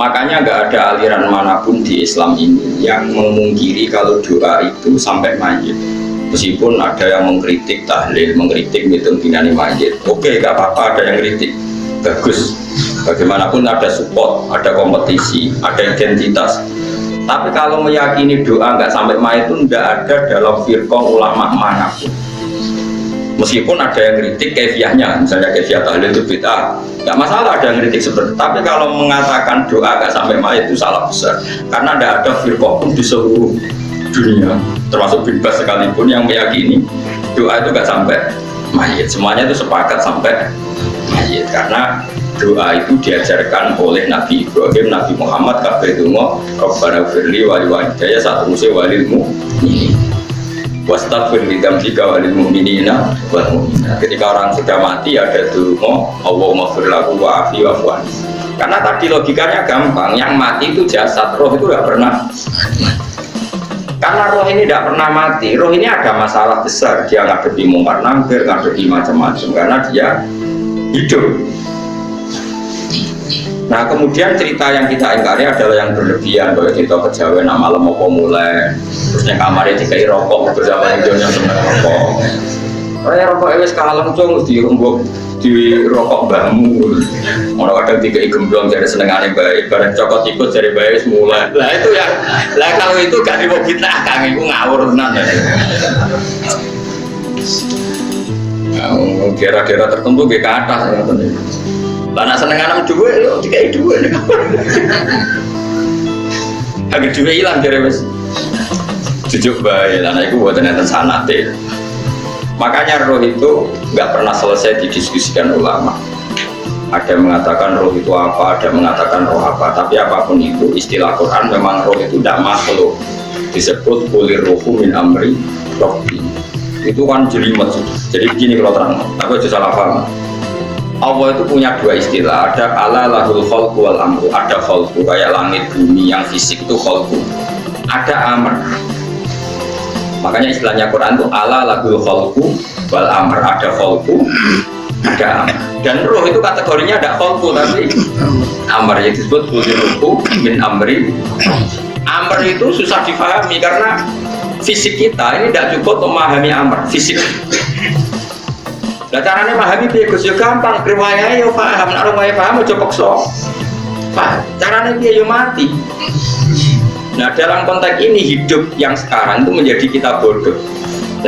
Makanya nggak ada aliran manapun di Islam ini yang memungkiri kalau doa itu sampai mayit. Meskipun ada yang mengkritik tahlil, mengkritik hitung binani mayit. Oke, nggak apa-apa ada yang kritik. Bagus. Bagaimanapun ada support, ada kompetisi, ada identitas. Tapi kalau meyakini doa nggak sampai mayit itu nggak ada dalam firqah ulama manapun. Meskipun ada yang kritik kefiahnya, misalnya kefiah tahlil itu bid'ah, nggak masalah ada yang kritik seperti itu. Tapi kalau mengatakan doa nggak sampai mayit itu salah besar, karena tidak ada firqah pun di seluruh dunia, termasuk bebas sekalipun yang meyakini doa itu nggak sampai mayit. Semuanya itu sepakat sampai mayit, karena doa itu diajarkan oleh Nabi Ibrahim, Nabi Muhammad, kabeh donga Rabbana firli wali walidayya satruse walil mu'minin wastaghfir li dzambika walil mu'minina wal mu'minat. Ketika orang sudah mati ada donga Allahumma fir lahu wa'afi wa'fu anhu. Karena tadi logikanya gampang, yang mati itu jasad, roh itu tidak pernah. Karena roh ini tidak pernah mati, roh ini ada masalah besar, dia ngadepi mungkar nangkir, ngadepi macam-macam karena dia hidup. Nah kemudian cerita yang kita ingkari adalah yang berlebihan, kalau cerita kejawen nama malam mau mulai terus yang kamarnya dikai rokok bersama yang jodohnya seneng rokok. Rokok es kalem cung di rumbuk di rokok bambu. Orang kadang dikai gemblong jadi senengane baik, bareng cokot ikut jadi baik semula. Lah itu ya, lah kalau itu gak di kita kang itu ngawur tenan. Daerah-daerah tertentu ke atas ya tenan. Lah nak senengan duwe yo dikai duwe. Agar duwe ilang jare wis. Jujuk bae lan iku mboten enten sanate. Makanya roh itu enggak pernah selesai didiskusikan ulama. Ada yang mengatakan roh itu apa, ada yang mengatakan roh apa, tapi apapun itu istilah Quran memang roh itu tidak makhluk. Disebut kulir ruhu min amri rabbi. Itu kan jelimet. Jadi begini kalau terang, aku aja salah paham. Allah itu punya dua istilah, ada ala lahul khalqu wal amru, ada khalqu kayak langit bumi yang fisik itu khalqu, ada amr. Makanya istilahnya Quran itu ala lahul khalqu wal amr, ada khalqu, ada amr. Dan roh itu kategorinya ada khalqu tapi amr, yang disebut ruhu min amri. Amr itu susah difahami karena fisik kita ini tidak cukup memahami amr, fisik. Nah caranya memahami dia Gus yo gampang, riwayatnya yo paham, nak riwayat paham aja paksa. Paham. Caranya dia yo mati. Nah dalam konteks ini hidup yang sekarang itu menjadi kita bodoh.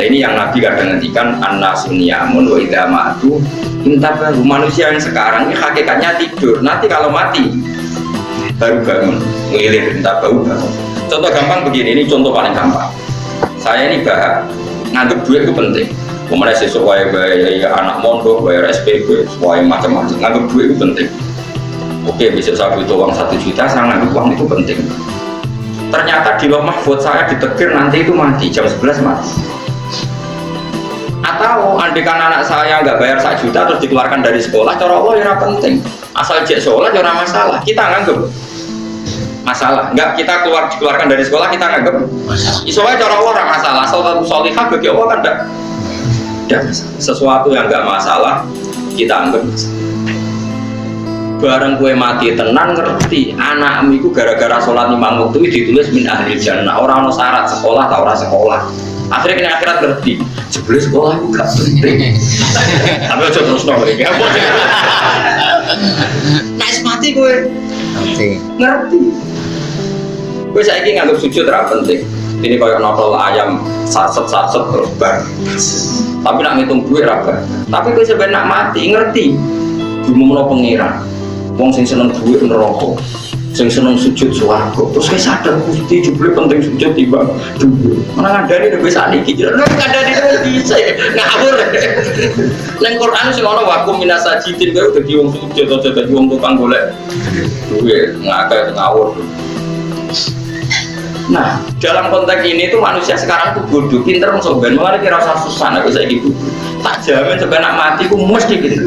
Nah ini yang Nabi kadang ngendikan an-nasu niyamun wa idza matu intabahu. Manusia yang sekarang ini hakikatnya tidur. Nanti kalau mati baru bangun, ngilir intabahu bangun. Contoh gampang begini, ini contoh paling gampang. Saya ini nganggep duit itu penting. Kemudian sesuai bayar anak mondok, bayar SPP, sesuai macam-macam. Nganggep duit itu penting. Oke, bisa saya butuh uang 1 juta, saya nganggep uang itu penting. Ternyata di Lauh Mahfudz saya ditekir nanti itu mati, jam 11 mati. Atau andikan anak saya nggak bayar 1 juta terus dikeluarkan dari sekolah, cara Allah ya penting. Asal jek sholat ya masalah. Kita nganggep masalah. Enggak kita dikeluarkan dari sekolah kita nganggep masalah. Isowa cara orang masalah. Asal sholihah bagi Allah kan enggak. Dan sesuatu yang nggak masalah kita anggap masalah. Bareng kue mati tenan ngerti anakmu itu gara-gara sholat 5 waktu ditulis min ahli jannah, orang no syarat sekolah atau orang sekolah. Akhirnya kena akhirat ngerti sebelum sekolah itu gak penting. Tapi aja terus nol ya. Naik mati kue ngerti. Kue saya ini nganggap sujud terang penting. Ini kayak notol ayam saset-saset terus bar. Tapi nak ngitung duit raga. Tapi gue sebenarnya mati ngerti. Diumumno pengiran. Wong sing seneng duit neraka, sing seneng sujud swarga. Terus kayak sadar Gusti jebule penting sujud timbang duit. Mana ngandani nek wis saniki. Nek ngandani wis bisa ngawur. Nang Quran sing ana wakum minasajidin kowe dadi wong sujud aja dadi wong tukang golek duit. Ngakeh ngawur. Nah, dalam konteks ini tuh manusia sekarang tuh bodoh, pinter, sobat, malah kira usah susah, aku saya gitu. Tak jamin sebenarnya mati ku mesti gitu.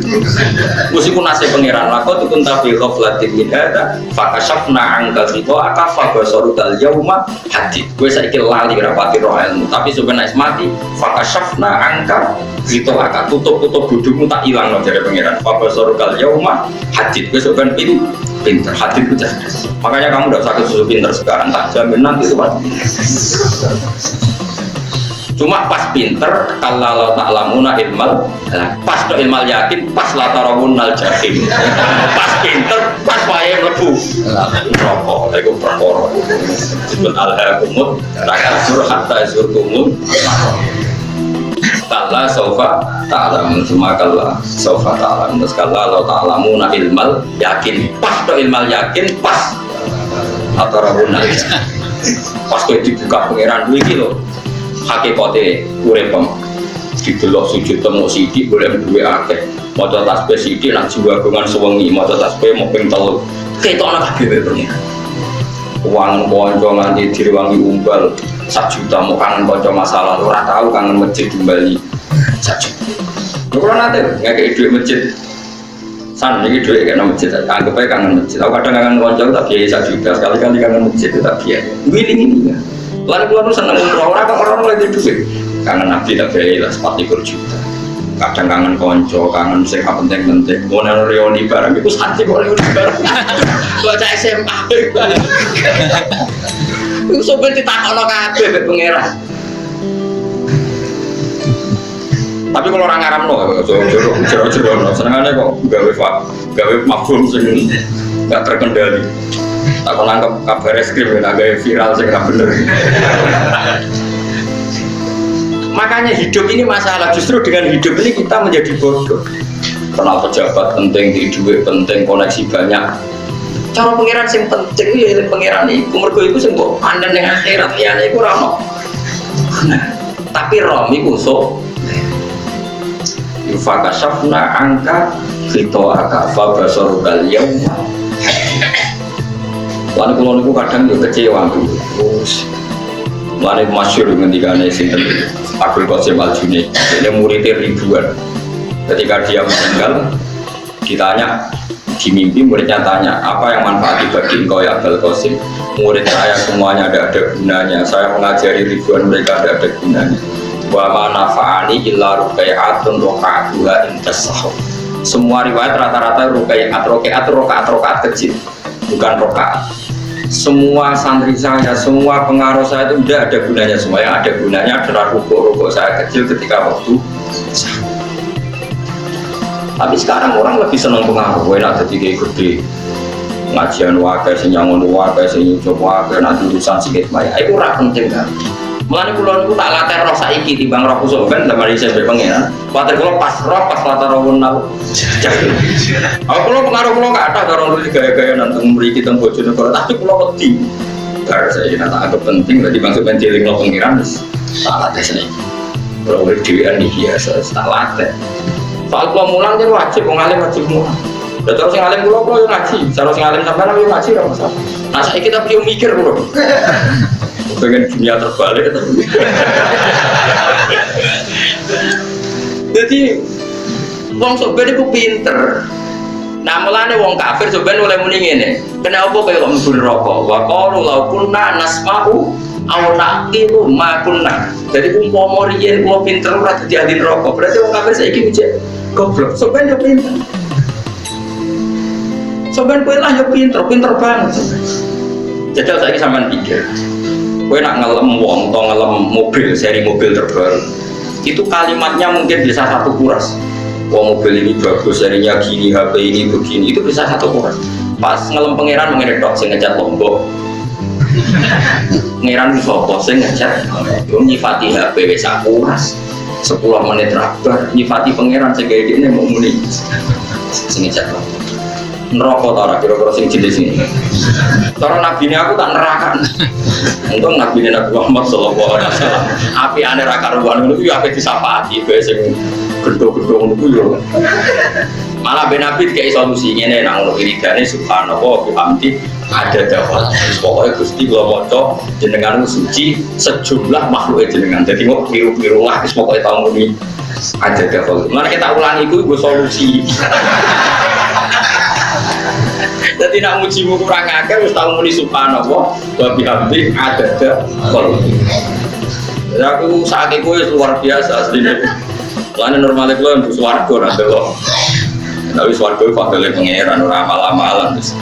Mesti ku nasib pangeran lako tukun tabi ghaflatin min hada fakashafna anka ghita'aka fabasarukal yauma hadid. Gue saiki lali rapati roh ilmu, tapi sebenarnya mati fakashafna angka ghita'aka tutup bodhomu tak ilangno jare pangeran fabasarukal yauma hadid. Gue sebenarnya pinter, hadid ku cerdas. Makanya kamu udah sakit susu pinter sekarang, tak jamin nanti itu mati. Cuma pas pinter kalau ta'lamuna ilmal, pas to ilmal yakin, pas latarawunnal jahim. Pas pinter, pas wae mlebu neraka. Iku perkara. Disebut alhaakumut takasur hatta zurtumul kalla saufa ta'lamun, kalla saufa ta'lamun. Terus kalla ta'lamuna ilmal yakin, pas to ilmal yakin, pas latarawunnal jahim. Pas kowe dibuka pangeran kuwi iki lho. Hakikate uripem didelok sujud temu sithik boleh duwe akeh maca tasbih sithik lan jiwa gongan sewengi maca tasbih mau ping 3 ketokno kabeh pengen uang kanca nganti direwangi umbal 1 juta mau kangen kanca masalah ora tahu kangen masjid kembali 1 juta lho nate ngekeki dhuwit masjid san iki dhuwit kena masjid anggap ae kangen masjid aku kadang kangen kanca tak biaya 1 juta sekali-kali kangen masjid tak biaya ngiling-ngiling lalu keluar seneng umroh orang lagi duit kangen nabi tak bayar 4 juta kadang kangen konco kangen sing penting-penting mau nang reuni barang itu santai kok reuni barang baca SMA itu sobat ditakokno kabeh mek pangeran tapi kalau orang ngaramno jero-jero senengane kok gawe mafhum sing gak terkendali. Aku nangkep kabar eskrim agak viral sih nggak bener. Makanya hidup ini masalah, justru dengan hidup ini kita menjadi bodoh. Kenal pejabat penting, di duit penting, koneksi banyak. Cara pengiran yang penting ya pengiran itu, mergo itu sing mbok pandang dengan akhirat liyane iku ora ono. Tapi rom iku so. Yufakashafna angka ghita'aka fabasarukal yauma. Lalu kalau niku kadang juga kecewa tuh, lalu masyhur ngendikane sinten Abdul Qasim Al-Junaid, dia muridnya ribuan. Ketika dia meninggal, ditanya di mimpi muridnya tanya, apa yang manfaat bagi engkau ya Abdul Qasim? Murid saya semuanya ada gunanya, saya mengajari ribuan mereka ada gunanya. Wa ma nafa'ani illa ruqai'atun raqa'atuha intasahur. Semua riwayat rata-rata rokaat kecil, bukan rokaat. Semua santri saya, semua pengaruh saya itu tidak ada gunanya. Semua yang ada gunanya adalah rukuk saya kecil ketika waktu. Tapi sekarang orang lebih senang pengaruh. Enak jadi gede ngajian wakai, senyangon wakai, senyucuk wakai, nanti urusan sikit maya. Itu rak penting kan. Mulane kula niku tak latih roh saiki timbang roh kusuk ben zaman iki sampe pengen. Kuwatir kula pas latar roh nal. Aku kula pengaruh kula gak ada karo gaya-gaya nang mriki teng Bojonegoro, tapi kula wedi. Bar saya tak anggap penting dadi maksud penjeling lo pengiran wis tak latih saiki. Kula urip dhewean iki biasa tak latih. Soal kula mulang jan wajib wong alim wajib mulang. Lah terus sing alim kula yo ngaji, cara sing alim sampean yo ngaji ora masalah. Nah saiki kita piye mikir kula. Pengen dunia terbalik jadi wong soben itu pinter. Nah mulane wong kafir soben oleh muni ngene, kenapa kaya kok mlebu neraka wa qalu law kunna nasma'u aw naqilu ma kunna. Jadi umpama riyen kula pinter ora dadi ahli neraka, berarti wong kafir saiki mijik goblok. Soben yo pinter, soben kowe lah yo pinter banget. Jajal saiki sampean pikir, kowe nak ngelem wong atau ngelem mobil, seri mobil terbaru, itu kalimatnya mungkin bisa satu kuras. Wah mobil ini bagus, serinya gini, HP ini begini, itu bisa satu kuras. Pas ngelem pangeran mengenai dok, saya ngecat Lombok. Pangeran itu sopo, saya ngecat. Nyifati HP bisa kuras. 10 menit terakhir, nyifati pangeran saya kayak gini mau muni. Saya ngecat Lombok. Neraka tara kira-kira sing jenis ini. Cara nabi ini aku tak nerakan. Untung nabi ini Nabi Muhammad sallallahu alaihi wasallam. Api ane ra karuan ngono kuwi ape disapati bae sing gedho-gedho ngono kuwi yo. Malah ben nabi dikei solusi ngene nang ngono wiridane subhanallah bihamdi ada dakwah. Pokoke Gusti kula maca jenengan suci sejumlah makhluk jenengan. Dadi kok kliru-kliru lah wis pokoke tau muni Ada kalau mana kita ulangi itu gue solusi. Jadi nak mujimu kurang akeh wis tau muni subhanallah wa bihamdi ada kalau. Ya aku saat itu luar biasa aslinya. Lain normalnya gue untuk swarga nanti loh. Tapi swarga itu faktornya pengeran orang amal-amalan terus.